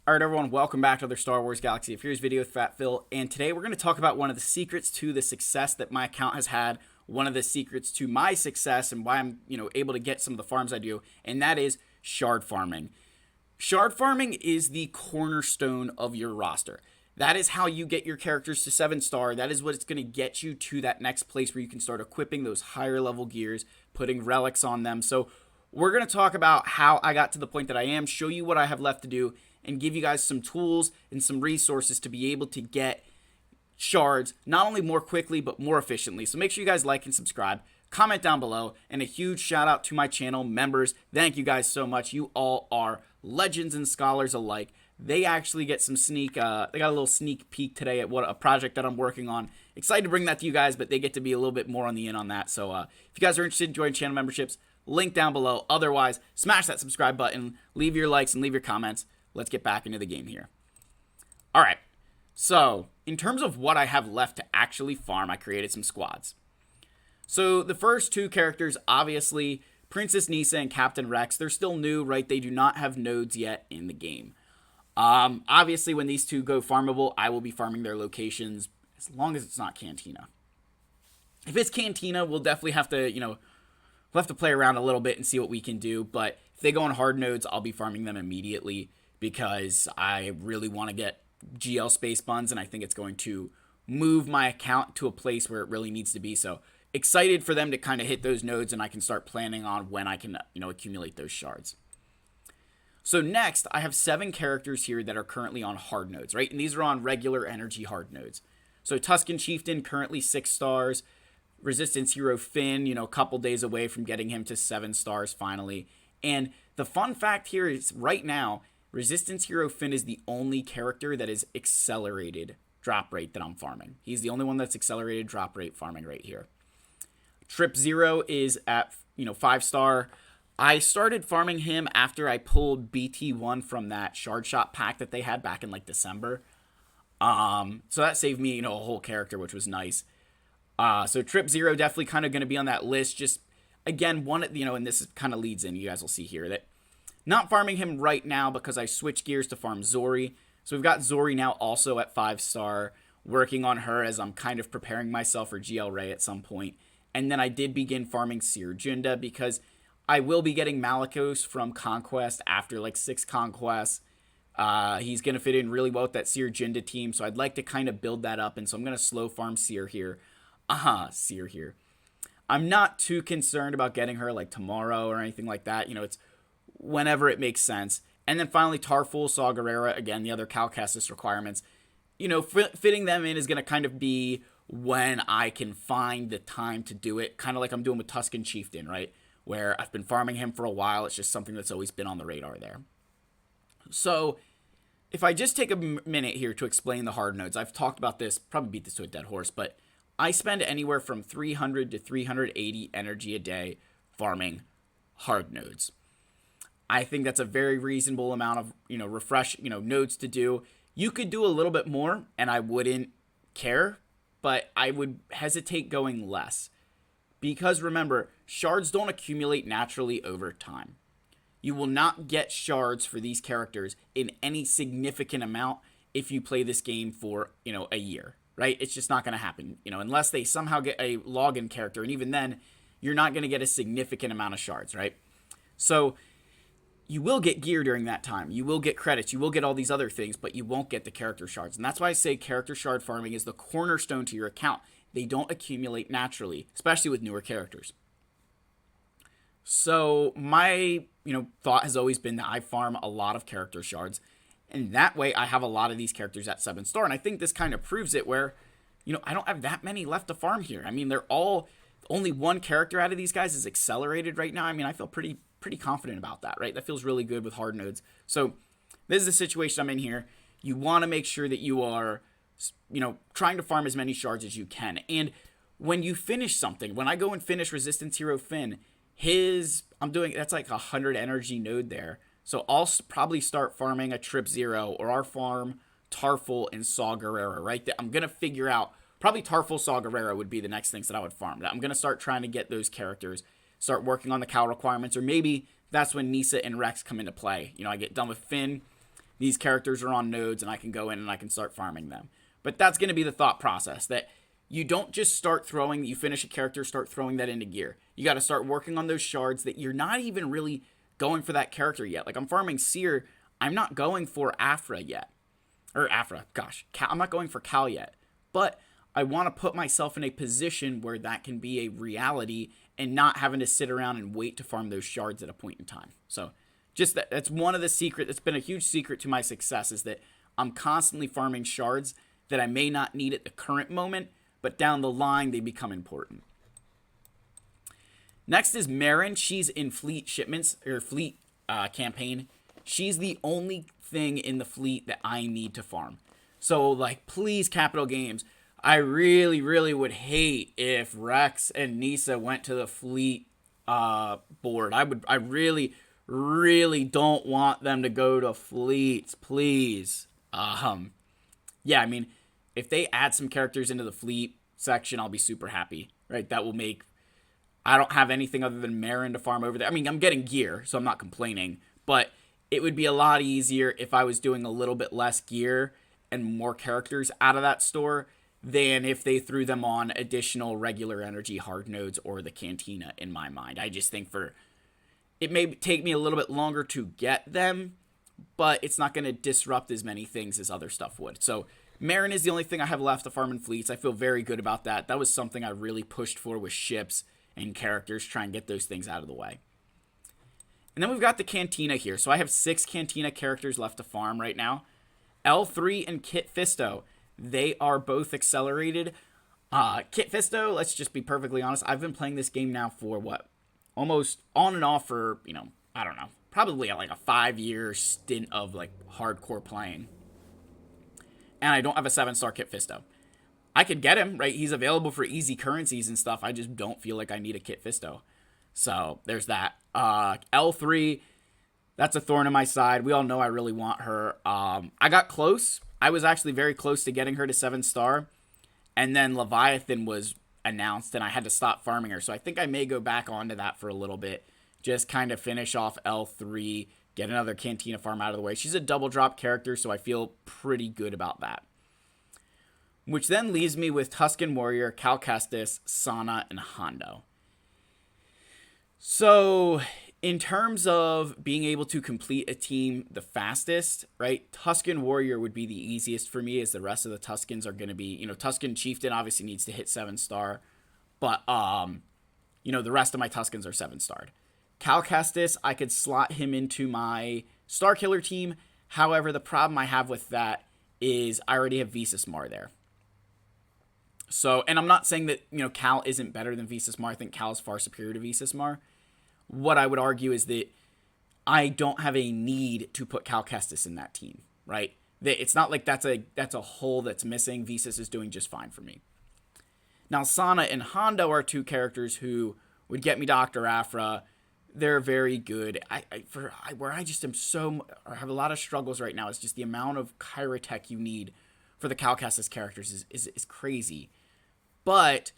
Alright everyone, welcome back to another Star Wars Galaxy of Heroes video with Fat Phil, and today we're going to talk about one of the secrets to the success that my account has had, one of the secrets to my success and why I'm, able to get some of the farms I do, and that is shard farming. Shard farming is the cornerstone of your roster. That is how you get your characters to 7-star. That is what it's going to get you to that next place where you can start equipping those higher level gears, putting relics on them. So we're going to talk about how I got to the point that I am, show you what I have left to do, and give you guys some tools and some resources to be able to get shards not only more quickly but more efficiently. So make sure you guys like and subscribe, comment down below, and a huge shout out to my channel members. Thank you guys so much. You all are legends and scholars alike. They actually get some they got a little sneak peek today at what a project that I'm working on. Excited to bring that to you guys, but they get to be a little bit more on the in on that. So if you guys are interested in joining channel memberships, link down below. Otherwise, smash that subscribe button, leave your likes and leave your comments. Let's get back into the game here. Alright, so in terms of what I have left to actually farm, I created some squads. So the first two characters, obviously, Princess Nisa and Captain Rex, they're still new, right? They do not have nodes yet in the game. Obviously, when these two go farmable, I will be farming their locations as long as it's not Cantina. If it's Cantina, we'll definitely have to, we'll have to play around a little bit and see what we can do. But if they go on hard nodes, I'll be farming them immediately, because I really want to get GL space buns, and I think it's going to move my account to a place where it really needs to be. So excited for them to kind of hit those nodes, and I can start planning on when I can, accumulate those shards. So next, I have 7 characters here that are currently on hard nodes, right? And these are on regular energy hard nodes. So Tusken Chieftain, currently 6 stars. Resistance Hero Finn, a couple days away from getting him to 7 stars finally. And the fun fact here is right now, Resistance Hero Finn is the only character that is accelerated drop rate that I'm farming. He's the only one that's accelerated drop rate farming right here. Trip Zero is at, 5-star. I started farming him after I pulled BT1 from that Shard Shot pack that they had back in like December. So that saved me, a whole character, which was nice. So Trip Zero definitely kind of going to be on that list. Just, again, and this kind of leads in, you guys will see here, that not farming him right now because I switched gears to farm Zori. So we've got Zori now also at 5-star, working on her as I'm kind of preparing myself for GL Ray at some point. And then I did begin farming Seer Junda because I will be getting Malicos from Conquest after like 6 conquests. He's going to fit in really well with that Seer Junda team, so I'd like to kind of build that up, and so I'm going to slow farm Seer here. Seer here. I'm not too concerned about getting her like tomorrow or anything like that. It's whenever it makes sense. And then finally, Tarful, Saw Gerrera, again, the other Cal Kestis requirements. Fitting them in is going to kind of be when I can find the time to do it, kind of like I'm doing with Tusken Chieftain, right? Where I've been farming him for a while. It's just something that's always been on the radar there. So if I just take a minute here to explain the hard nodes, I've talked about this, probably beat this to a dead horse, but I spend anywhere from 300 to 380 energy a day farming hard nodes. I think that's a very reasonable amount of, nodes to do. You could do a little bit more, and I wouldn't care, but I would hesitate going less. Because remember, shards don't accumulate naturally over time. You will not get shards for these characters in any significant amount if you play this game for, a year, right? It's just not going to happen, unless they somehow get a login character, and even then, you're not going to get a significant amount of shards, right? So you will get gear during that time. You will get credits. You will get all these other things, but you won't get the character shards. And that's why I say character shard farming is the cornerstone to your account. They don't accumulate naturally, especially with newer characters. So my, thought has always been that I farm a lot of character shards. And that way I have a lot of these characters at 7-star. And I think this kind of proves it where, I don't have that many left to farm here. I mean, only one character out of these guys is accelerated right now. I mean, I feel pretty confident about that, right? That feels really good with hard nodes. So this is the situation I'm in here. You want to make sure that you are, trying to farm as many shards as you can. And when you finish something, when I go and finish Resistance Hero Finn, that's like 100 energy node there. So I'll probably start farming a Trip Zero, or our farm Tarful and Saw Gerrera, right? I'm going to figure out, probably Tarful, Saw Gerrera would be the next things that I would farm. I'm going to start trying to get those characters, start working on the Cal requirements, or maybe that's when Nisa and Rex come into play. I get done with Finn, these characters are on nodes and I can go in and I can start farming them. But that's going to be the thought process, that you don't just start throwing, you finish a character, start throwing that into gear. You got to start working on those shards that you're not even really going for that character yet. Like I'm farming Seer, I'm not going for Afra yet. Or Afra, gosh, I'm not going for Cal yet. But I want to put myself in a position where that can be a reality and not having to sit around and wait to farm those shards at a point in time. So just that's one of the secrets. It's been a huge secret to my success, is that I'm constantly farming shards that I may not need at the current moment, but down the line they become important. Next is Marin. She's in fleet shipments, or fleet campaign. She's the only thing in the fleet that I need to farm. So, like, please, Capital Games, I really, really would hate if Rex and Nisa went to the fleet board. I really, really don't want them to go to fleets, please. Yeah, I mean, if they add some characters into the fleet section, I'll be super happy, right? That will make, I don't have anything other than Marin to farm over there. I mean, I'm getting gear, so I'm not complaining, but it would be a lot easier if I was doing a little bit less gear and more characters out of that store than if they threw them on additional regular energy hard nodes or the Cantina, in my mind. I just think it may take me a little bit longer to get them, but it's not going to disrupt as many things as other stuff would. So Marin is the only thing I have left to farm in fleets. I feel very good about that. That was something I really pushed for with ships and characters, try and get those things out of the way. And then we've got the Cantina here. So I have 6 Cantina characters left to farm right now. L3 and Kit Fisto, they are both accelerated. Kit Fisto, let's just be perfectly honest, I've been playing this game now for what? Almost on and off for, I don't know, probably like a 5-year stint of like hardcore playing. And I don't have a 7-star Kit Fisto. I could get him, right? He's available for easy currencies and stuff. I just don't feel like I need a Kit Fisto. So there's that. L3, that's a thorn in my side. We all know I really want her. I got close. I was actually very close to getting her to 7-star. And then Leviathan was announced and I had to stop farming her. So I think I may go back onto that for a little bit. Just kind of finish off L3, get another Cantina farm out of the way. She's a double drop character, so I feel pretty good about that. Which then leaves me with Tusken Warrior, Cal Kestis, Sana, and Hondo. So, in terms of being able to complete a team the fastest, right, Tusken Warrior would be the easiest for me, as the rest of the Tuskens are going to be, Tusken Chieftain obviously needs to hit 7-star, but, the rest of my Tuskens are 7-starred. Cal Kestis, I could slot him into my Star Killer team. However, the problem I have with that is I already have Visas Mar there. So, and I'm not saying that, Cal isn't better than Visas Mar. I think Cal is far superior to Visas Mar. What I would argue is that I don't have a need to put Cal Kestis in that team, right? It's not like that's a hole that's missing. Visas is doing just fine for me. Now, Sana and Hondo are 2 characters who would get me Dr. Aphra. They're very good. Where I just I have a lot of struggles right now is just the amount of Chirotech you need for the Cal Kestis characters is crazy. But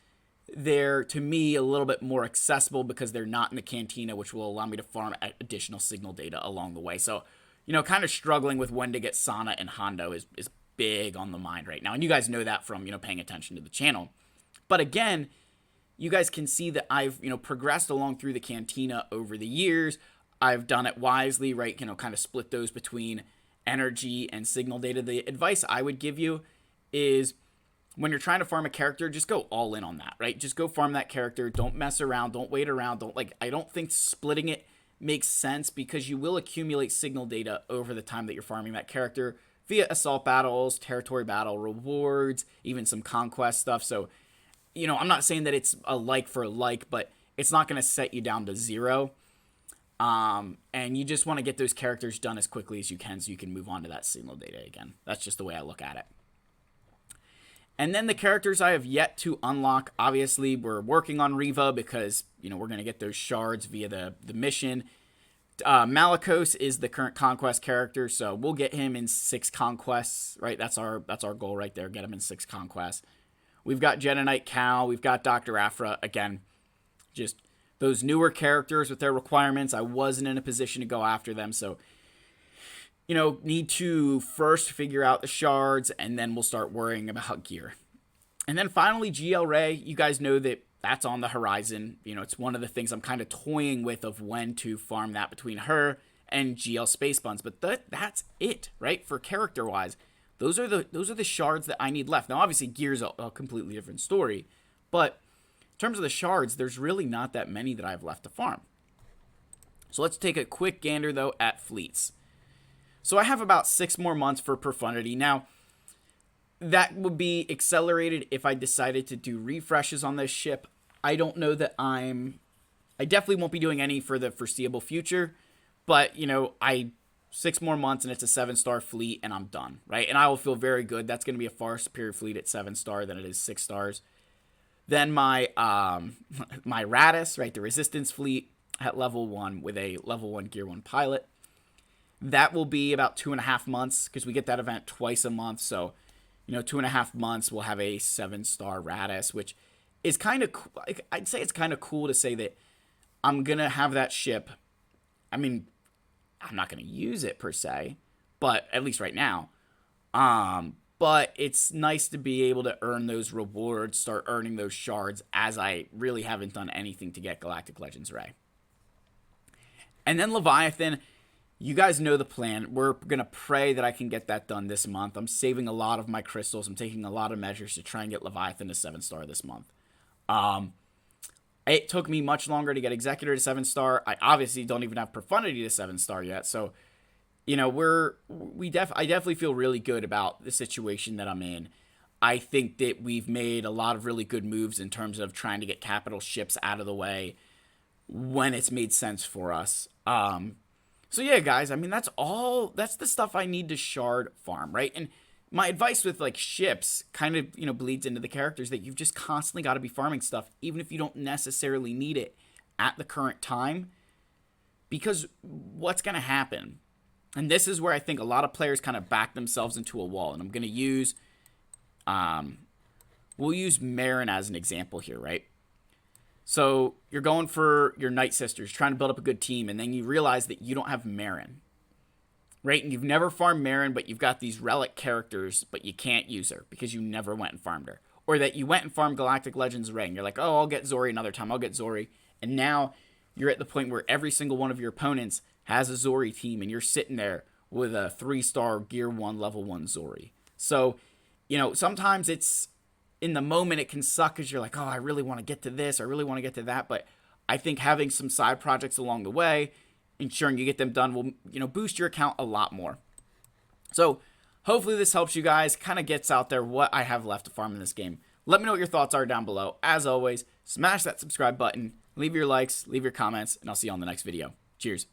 they're, to me, a little bit more accessible because they're not in the Cantina, which will allow me to farm additional signal data along the way. So, kind of struggling with when to get Sana and Hondo is big on the mind right now. And you guys know that from, paying attention to the channel. But again, you guys can see that I've, progressed along through the Cantina over the years. I've done it wisely, right? Kind of split those between energy and signal data. The advice I would give you is, when you're trying to farm a character, just go all in on that, right? Just go farm that character. Don't mess around. Don't wait around. I don't think splitting it makes sense, because you will accumulate signal data over the time that you're farming that character via assault battles, territory battle rewards, even some conquest stuff. So, I'm not saying that it's a like for like, but it's not going to set you down to 0. And you just want to get those characters done as quickly as you can so you can move on to that signal data again. That's just the way I look at it. And then the characters I have yet to unlock, obviously we're working on Riva because, we're going to get those shards via the mission. Malicos is the current conquest character, so we'll get him in 6 conquests, right? That's our goal right there, get him in 6 conquests. We've got Jedi Knight Cal, we've got Dr. Aphra, again, just those newer characters with their requirements. I wasn't in a position to go after them, so need to first figure out the shards, and then we'll start worrying about gear. And then finally, GL Ray, you guys know that that's on the horizon. It's one of the things I'm kind of toying with of when to farm that between her and GL Space Buns. But that's it, right? For character-wise, those are the shards that I need left. Now, obviously, gear's a completely different story. But in terms of the shards, there's really not that many that I have left to farm. So let's take a quick gander, though, at fleets. So I have about 6 more months for Profundity. Now, that would be accelerated if I decided to do refreshes on this ship. I don't know that I definitely won't be doing any for the foreseeable future. But, 6 more months and it's a 7-star fleet and I'm done, right? And I will feel very good. That's going to be a far superior fleet at 7-star than it is 6 stars. Then my my Radis, right, the Resistance fleet at level 1 with a level 1 Gear 1 pilot. That will be about 2.5 months because we get that event twice a month. So, 2.5 months we'll have a 7-star Radis, which is kind of, I'd say it's kind of cool to say that I'm going to have that ship. I mean, I'm not going to use it per se, but at least right now. But it's nice to be able to earn those rewards, start earning those shards, as I really haven't done anything to get Galactic Legends Ray. And then Leviathan, you guys know the plan. We're going to pray that I can get that done this month. I'm saving a lot of my crystals. I'm taking a lot of measures to try and get Leviathan to 7-star this month. It took me much longer to get Executor to 7-star. I obviously don't even have Profundity to 7-star yet. So, I definitely feel really good about the situation that I'm in. I think that we've made a lot of really good moves in terms of trying to get capital ships out of the way when it's made sense for us. So yeah, guys, I mean, that's the stuff I need to shard farm, right? And my advice with like ships kind of, bleeds into the characters that you've just constantly got to be farming stuff, even if you don't necessarily need it at the current time, because what's going to happen? And this is where I think a lot of players kind of back themselves into a wall. And I'm going to use, we'll use Marin as an example here, right? So you're going for your Night Sisters, trying to build up a good team, and then you realize that you don't have Marin, right? And you've never farmed Marin, but you've got these relic characters, but you can't use her because you never went and farmed her. Or that you went and farmed Galactic Legends Ray, and you're like, oh, I'll get Zori another time, I'll get Zori. And now you're at the point where every single one of your opponents has a Zori team, and you're sitting there with a 3-star Gear 1, level 1 Zori. So, sometimes it's, in the moment it can suck because you're like, oh, I really want to get to this, I really want to get to that. But I think having some side projects along the way, ensuring you get them done, will, boost your account a lot more. So hopefully this helps you guys, kind of gets out there what I have left to farm in this game. Let me know what your thoughts are down below. As always, smash that subscribe button, leave your likes, leave your comments, and I'll see you on the next video. Cheers.